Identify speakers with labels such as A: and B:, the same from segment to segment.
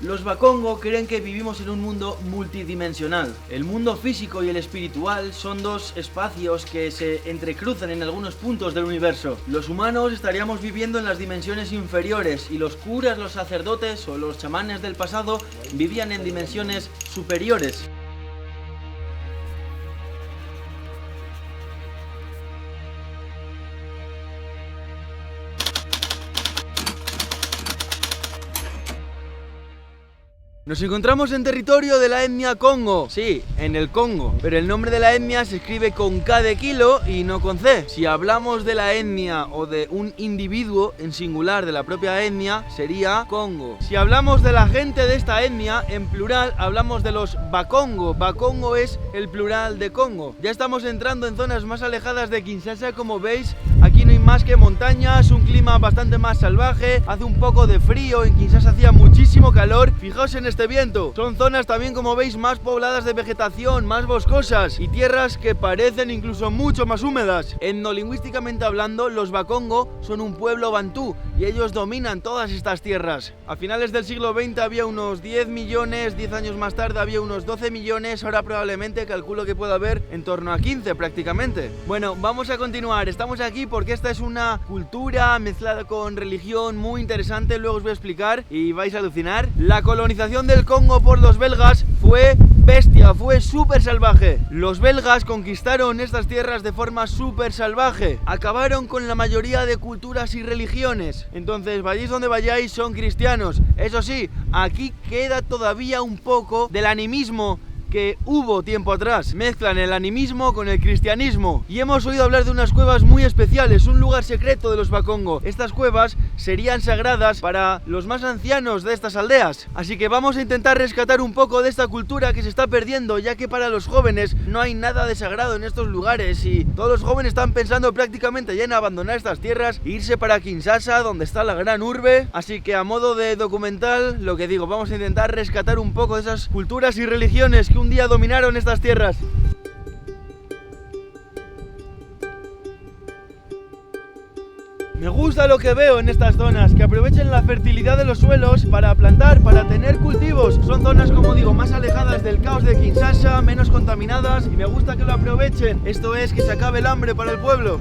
A: Los Bakongo creen que vivimos en un mundo multidimensional. El mundo físico y el espiritual son dos espacios que se entrecruzan en algunos puntos del universo. Los humanos estaríamos viviendo en las dimensiones inferiores y los curas, los sacerdotes o los chamanes del pasado vivían en dimensiones superiores. Nos encontramos en territorio de la etnia Congo. Sí, en el Congo. Pero el nombre de la etnia se escribe con K de kilo y no con C. Si hablamos de la etnia o de un individuo en singular de la propia etnia, sería Congo. Si hablamos de la gente de esta etnia, en plural hablamos de los Bakongo. Bakongo es el plural de Congo. Ya estamos entrando en zonas más alejadas de Kinshasa, como veis. Aquí no hay más que montañas, un clima bastante más salvaje, hace un poco de frío, en Kinshasa hacía muchísimo calor. Fijaos en este viento. Son zonas también, como veis, más pobladas de vegetación, más boscosas y tierras que parecen incluso mucho más húmedas. Etnolingüísticamente hablando, los Bakongo son un pueblo bantú y ellos dominan todas estas tierras. A finales del siglo XX había unos 10 millones, 10 años más tarde había unos 12 millones, ahora probablemente calculo que pueda haber en torno a 15 prácticamente. Bueno, vamos a continuar. Estamos aquí porque esta es una cultura mezclada con religión muy interesante, luego os voy a explicar y vais a alucinar. La colonización del Congo por los belgas fue bestia, fue súper salvaje. Los belgas conquistaron estas tierras de forma súper salvaje, acabaron con la mayoría de culturas y religiones. Entonces, vayáis donde vayáis, son cristianos. Eso sí, aquí queda todavía un poco del animismo que hubo tiempo atrás. Mezclan el animismo con el cristianismo. Y hemos oído hablar de unas cuevas muy especiales, un lugar secreto de los Bakongo. Estas cuevas serían sagradas para los más ancianos de estas aldeas. Así que vamos a intentar rescatar un poco de esta cultura que se está perdiendo, ya que para los jóvenes no hay nada de sagrado en estos lugares y todos los jóvenes están pensando prácticamente ya en abandonar estas tierras e irse para Kinshasa, donde está la gran urbe. Así que a modo de documental, lo que digo, vamos a intentar rescatar un poco de esas culturas y religiones que un día dominaron estas tierras. Me gusta lo que veo en estas zonas, que aprovechen la fertilidad de los suelos para plantar, para tener cultivos. Son zonas, como digo, más alejadas del caos de Kinshasa, menos contaminadas, y me gusta que lo aprovechen. Esto es que se acabe el hambre para el pueblo.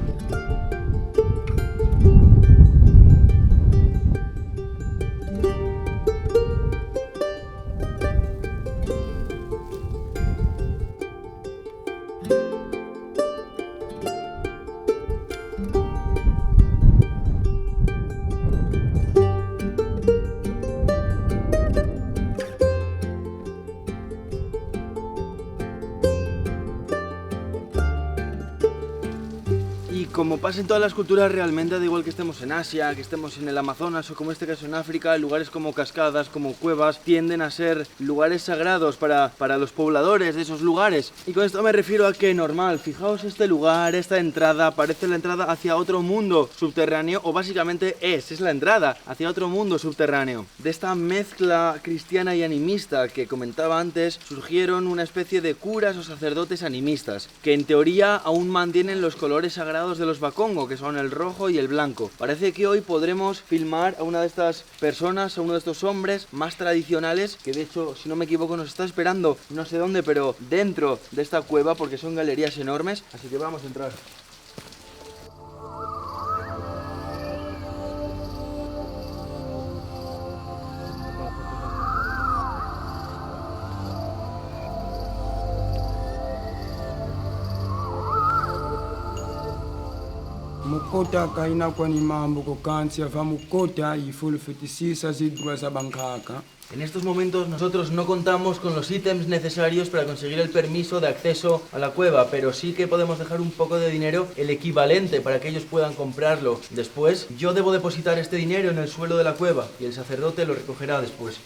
A: Como pasa en todas las culturas, realmente da igual que estemos en Asia, que estemos en el Amazonas o como este caso en África, lugares como cascadas, como cuevas, tienden a ser lugares sagrados para los pobladores de esos lugares. Y con esto me refiero a que normal, fijaos este lugar, esta entrada, parece la entrada hacia otro mundo subterráneo, o básicamente es la entrada hacia otro mundo subterráneo. De esta mezcla cristiana y animista que comentaba antes, surgieron una especie de curas o sacerdotes animistas, que en teoría aún mantienen los colores sagrados de los Bakongo, que son el rojo y el blanco. Parece que hoy podremos filmar a una de estas personas, a uno de estos hombres más tradicionales, que de hecho, si no me equivoco, nos está esperando no sé dónde, pero dentro de esta cueva, porque son galerías enormes, así que vamos a entrar.
B: Mukota kaina kwani mambo kokansi ava mukota ifulfitisisa zidrua zabankaka.
A: En estos momentos nosotros no contamos con los ítems necesarios para conseguir el permiso de acceso a la cueva, pero sí que podemos dejar un poco de dinero, el equivalente, para que ellos puedan comprarlo después. Yo debo depositar este dinero en el suelo de la cueva y el sacerdote lo recogerá después.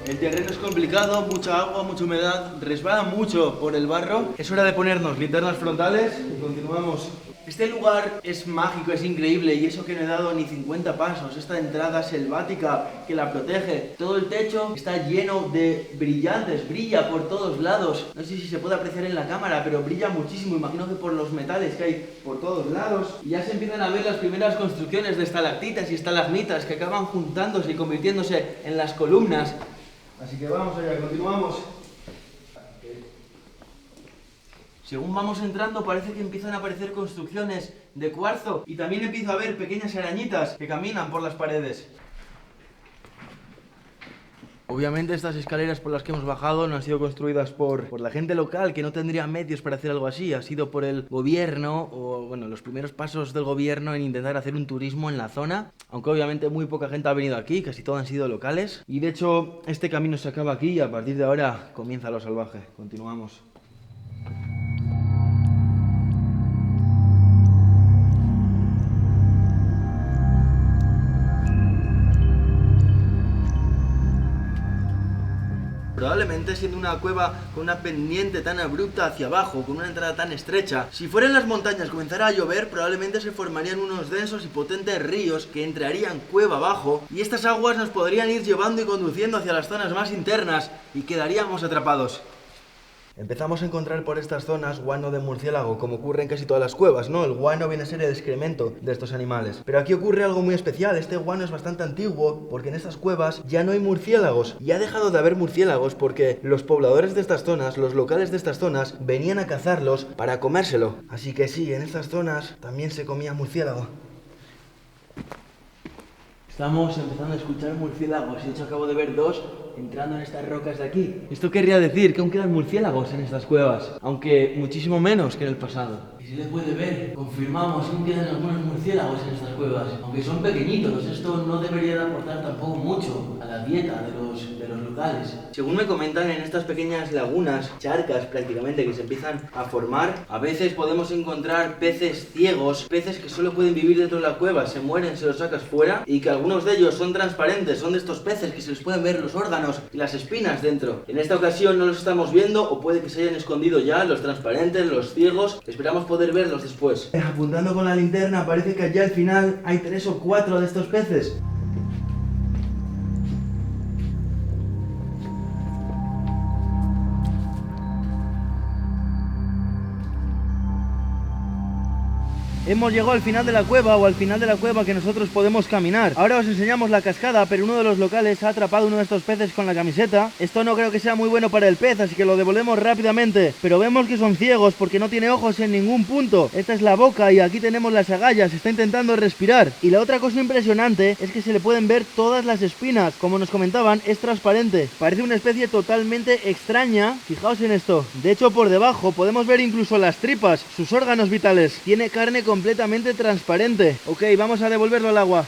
A: El terreno es complicado, mucha agua, mucha humedad, resbala mucho por el barro. Es hora de ponernos linternas frontales y continuamos. Este lugar es mágico, es increíble, y eso que no he dado ni 50 pasos. Esta entrada selvática que la protege. Todo el techo está lleno de brillantes, brilla por todos lados. No sé si se puede apreciar en la cámara, pero brilla muchísimo. Imagino que por los metales que hay por todos lados. Y ya se empiezan a ver las primeras construcciones de estalactitas y estalagmitas que acaban juntándose y convirtiéndose en las columnas. Así que vamos allá, continuamos. Según vamos entrando parece que empiezan a aparecer construcciones de cuarzo y también empiezo a ver pequeñas arañitas que caminan por las paredes. Obviamente estas escaleras por las que hemos bajado no han sido construidas por la gente local, que no tendría medios para hacer algo así. Ha sido por el gobierno, o bueno, los primeros pasos del gobierno en intentar hacer un turismo en la zona. Aunque obviamente muy poca gente ha venido aquí, casi todos han sido locales. Y de hecho este camino se acaba aquí y a partir de ahora comienza lo salvaje. Continuamos. Probablemente siendo una cueva con una pendiente tan abrupta hacia abajo, con una entrada tan estrecha, si fuera en las montañas comenzara a llover, probablemente se formarían unos densos y potentes ríos que entrarían cueva abajo y estas aguas nos podrían ir llevando y conduciendo hacia las zonas más internas y quedaríamos atrapados. Empezamos a encontrar por estas zonas guano de murciélago, como ocurre en casi todas las cuevas, ¿no? El guano viene a ser el excremento de estos animales. Pero aquí ocurre algo muy especial. Este guano es bastante antiguo porque en estas cuevas ya no hay murciélagos. Y ha dejado de haber murciélagos porque los pobladores de estas zonas, los locales de estas zonas, venían a cazarlos para comérselo. Así que sí, en estas zonas también se comía murciélago. Estamos empezando a escuchar murciélagos y de hecho acabo de ver dos entrando en estas rocas de aquí. Esto querría decir que aún quedan murciélagos en estas cuevas, aunque muchísimo menos que en el pasado. Y se le puede ver, confirmamos que aún quedan algunos murciélagos en estas cuevas, aunque son pequeñitos. Esto no debería de aportar tampoco mucho a la dieta de los locales. Según me comentan, en estas pequeñas lagunas, charcas prácticamente, que se empiezan a formar, a veces podemos encontrar peces ciegos, peces que solo pueden vivir dentro de la cueva, se mueren, se los sacas fuera, y que algunos de ellos son transparentes, son de estos peces que se les pueden ver los órganos y las espinas dentro. En esta ocasión no los estamos viendo, o puede que se hayan escondido ya, los transparentes, los ciegos. Esperamos poder verlos después. Apuntando con la linterna, parece que allá al final hay 3 o 4 de estos peces. Hemos llegado al final de la cueva, o al final de la cueva que nosotros podemos caminar. Ahora os enseñamos la cascada, pero uno de los locales ha atrapado uno de estos peces con la camiseta. Esto no creo que sea muy bueno para el pez, así que lo devolvemos rápidamente. Pero vemos que son ciegos porque no tiene ojos en ningún punto. Esta es la boca y aquí tenemos las agallas, está intentando respirar. Y la otra cosa impresionante es que se le pueden ver todas las espinas. Como nos comentaban, es transparente. Parece una especie totalmente extraña. Fijaos en esto. De hecho, por debajo podemos ver incluso las tripas, sus órganos vitales. Tiene carne completamente transparente. Ok, vamos a devolverlo al agua.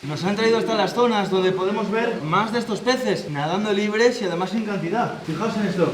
A: Nos han traído hasta las zonas donde podemos ver más de estos peces nadando libres y además en cantidad. Fijaos en esto.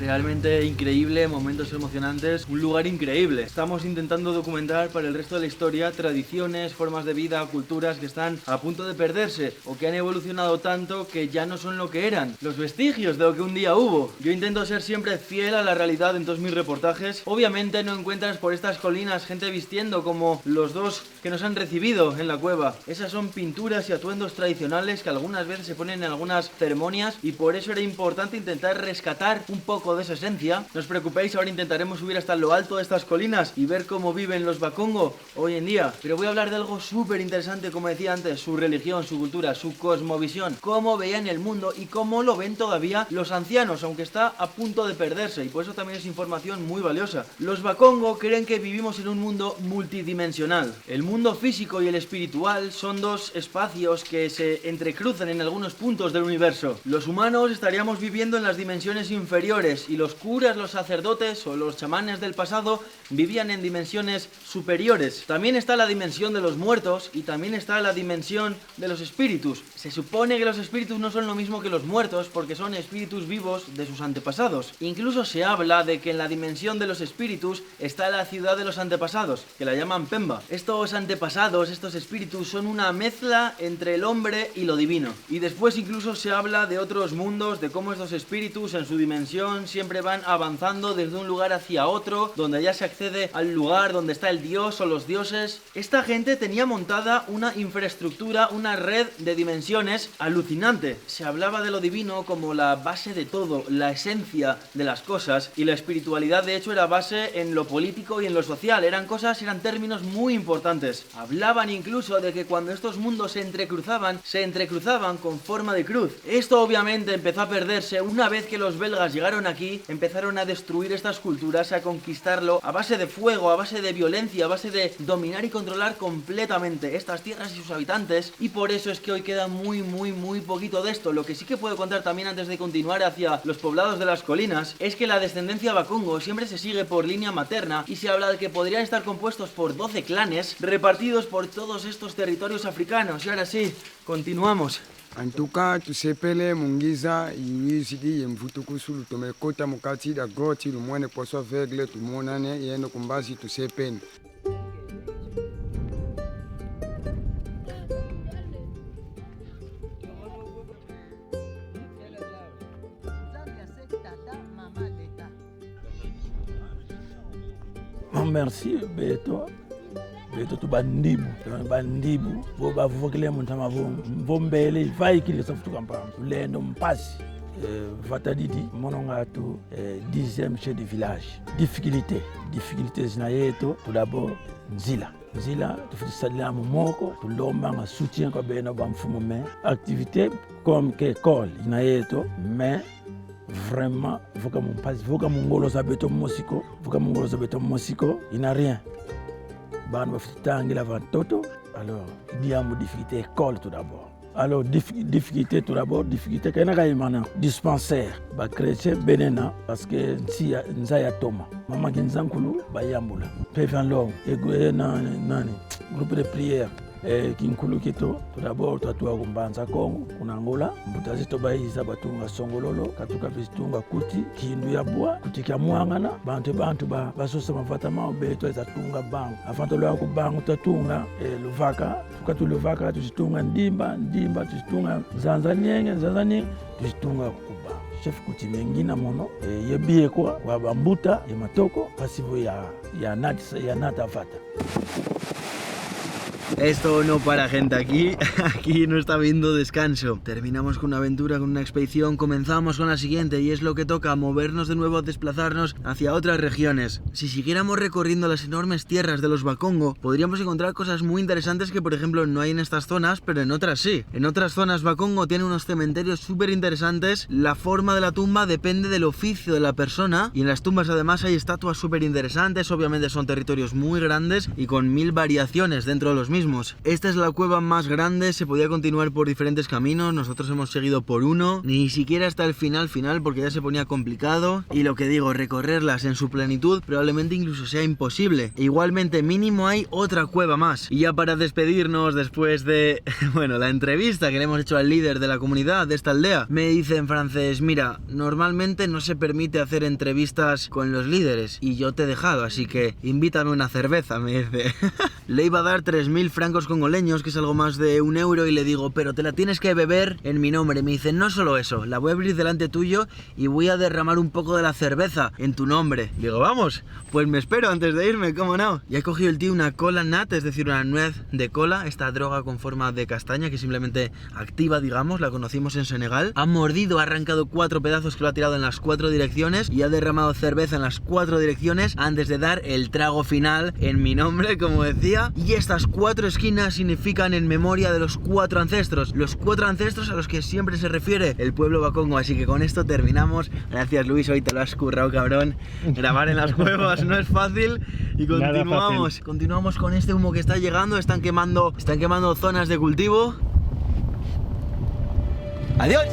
A: Realmente increíble, momentos emocionantes, un lugar increíble. Estamos intentando documentar para el resto de la historia tradiciones, formas de vida, culturas que están a punto de perderse o que han evolucionado tanto que ya no son lo que eran, los vestigios de lo que un día hubo. Yo intento ser siempre fiel a la realidad en todos mis reportajes. Obviamente no encuentras por estas colinas gente vistiendo como los dos que nos han recibido en la cueva. Esas son pinturas y atuendos tradicionales que algunas veces se ponen en algunas ceremonias y por eso era importante intentar rescatar un poco algo de esa esencia. No os preocupéis, ahora intentaremos subir hasta lo alto de estas colinas y ver cómo viven los Bakongo hoy en día. Pero voy a hablar de algo súper interesante, como decía antes, su religión, su cultura, su cosmovisión, cómo veían el mundo y cómo lo ven todavía los ancianos, aunque está a punto de perderse, y por eso también es información muy valiosa. Los Bakongo creen que vivimos en un mundo multidimensional. El mundo físico y el espiritual son dos espacios que se entrecruzan en algunos puntos del universo. Los humanos estaríamos viviendo en las dimensiones inferiores y los curas, los sacerdotes o los chamanes del pasado vivían en dimensiones superiores. También está la dimensión de los muertos y también está la dimensión de los espíritus. Se supone que los espíritus no son lo mismo que los muertos porque son espíritus vivos de sus antepasados. Incluso se habla de que en la dimensión de los espíritus está la ciudad de los antepasados, que la llaman Pemba. Estos antepasados, estos espíritus, son una mezcla entre el hombre y lo divino. Y después incluso se habla de otros mundos, de cómo estos espíritus en su dimensión siempre van avanzando desde un lugar hacia otro, donde ya se accede al lugar donde está el dios o los dioses. Esta gente tenía montada una infraestructura, una red de dimensiones alucinante. Se hablaba de lo divino como la base de todo, la esencia de las cosas, y la espiritualidad de hecho era base en lo político y en lo social. Eran términos muy importantes. Hablaban incluso de que cuando estos mundos se entrecruzaban con forma de cruz. Esto obviamente empezó a perderse una vez que los belgas llegaron aquí, empezaron a destruir estas culturas, a conquistarlo a base de fuego, a base de violencia, a base de dominar y controlar completamente estas tierras y sus habitantes, y por eso es que hoy queda muy poquito de esto. Lo que sí que puedo contar también antes de continuar hacia los poblados de las colinas es que la descendencia Bakongo siempre se sigue por línea materna y se habla de que podrían estar compuestos por 12 clanes repartidos por todos estos territorios africanos. Y ahora sí, continuamos.
B: En tout cas, tusepele mungiza iwisidi yemvutukusulu tumekota mukati da goti lumwene poso vegle tumonane yeno kumbazi tusepeni.
C: Merci Beto. Beto tu bandibu bo bavukile muntama vombele vai kile safutu kampa lendo mpasi vatadidi mononga tu 10e chef de village. Difficulté zinayeto tout d'abord nzila tufisalia moko tulomba nga soutien kwa beno bamfumo me activité comme que école inayeto mais vraiment voka mongolo za beto mosiko il n'a rien. Ban bafitangila vantoto. Alors il y a une difficulté école tout d'abord. Alors difficulté kana kay mana dispensaire ba chrétien benena parce que nzaya toma mama kinzankulu bayambula pevan long et nani groupe de prière kinkulu kito tout d'abord tatua kumbanza Kongo kunangola mbutazito bayiza batunga songololo katuka bitunga kuti kindu ya bwa kuti kya mwangana bantu basosa mavatama beto ezatunga bangu afanto lwa ku bangu tatunga luvaka tukatu luvaka tuzitunga ndimba tuzitunga zanzanyenge tuzitunga kuba chef kuti mengina mono yebie kwa bambuta ya matoko pasivo ya nata fata.
A: Esto no para, gente, aquí no está habiendo descanso. Terminamos con una aventura, con una expedición, comenzamos con la siguiente y es lo que toca, movernos de nuevo, desplazarnos hacia otras regiones. Si siguiéramos recorriendo las enormes tierras de los Bakongo, podríamos encontrar cosas muy interesantes que por ejemplo no hay en estas zonas, pero en otras sí. En otras zonas Bakongo tiene unos cementerios súper interesantes, la forma de la tumba depende del oficio de la persona y en las tumbas además hay estatuas súper interesantes, obviamente son territorios muy grandes y con 1000 variaciones dentro de los mismos. Esta es la cueva más grande, se podía continuar por diferentes caminos, nosotros hemos seguido por uno, ni siquiera hasta el final porque ya se ponía complicado y lo que digo, recorrerlas en su plenitud probablemente incluso sea imposible. E igualmente mínimo hay otra cueva más. Y ya para despedirnos después de, bueno, la entrevista que le hemos hecho al líder de la comunidad de esta aldea, me dice en francés, mira, normalmente no se permite hacer entrevistas con los líderes y yo te he dejado, así que invítame una cerveza, me dice. Le iba a dar 3000 50.000 francos congoleños, que es algo más de 1 euro, y le digo, pero te la tienes que beber en mi nombre. Me dice, no solo eso, la voy a abrir delante tuyo y voy a derramar un poco de la cerveza en tu nombre. Digo, vamos, pues me espero antes de irme, cómo no. Y ha cogido el tío una cola nut, es decir, una nuez de cola, esta droga con forma de castaña que simplemente activa, digamos, la conocimos en Senegal. Ha mordido, ha arrancado 4 pedazos que lo ha tirado en las 4 direcciones y ha derramado cerveza en las 4 direcciones antes de dar el trago final en mi nombre, como decía. Y estas 4 esquinas significan en memoria de los 4 ancestros, los 4 ancestros a los que siempre se refiere el pueblo Bakongo. Así que con esto terminamos. Gracias, Luis, hoy te lo has currado, cabrón. Grabar en las cuevas no es fácil. Y continuamos con este humo que está llegando. Están quemando zonas de cultivo. ¡Adiós!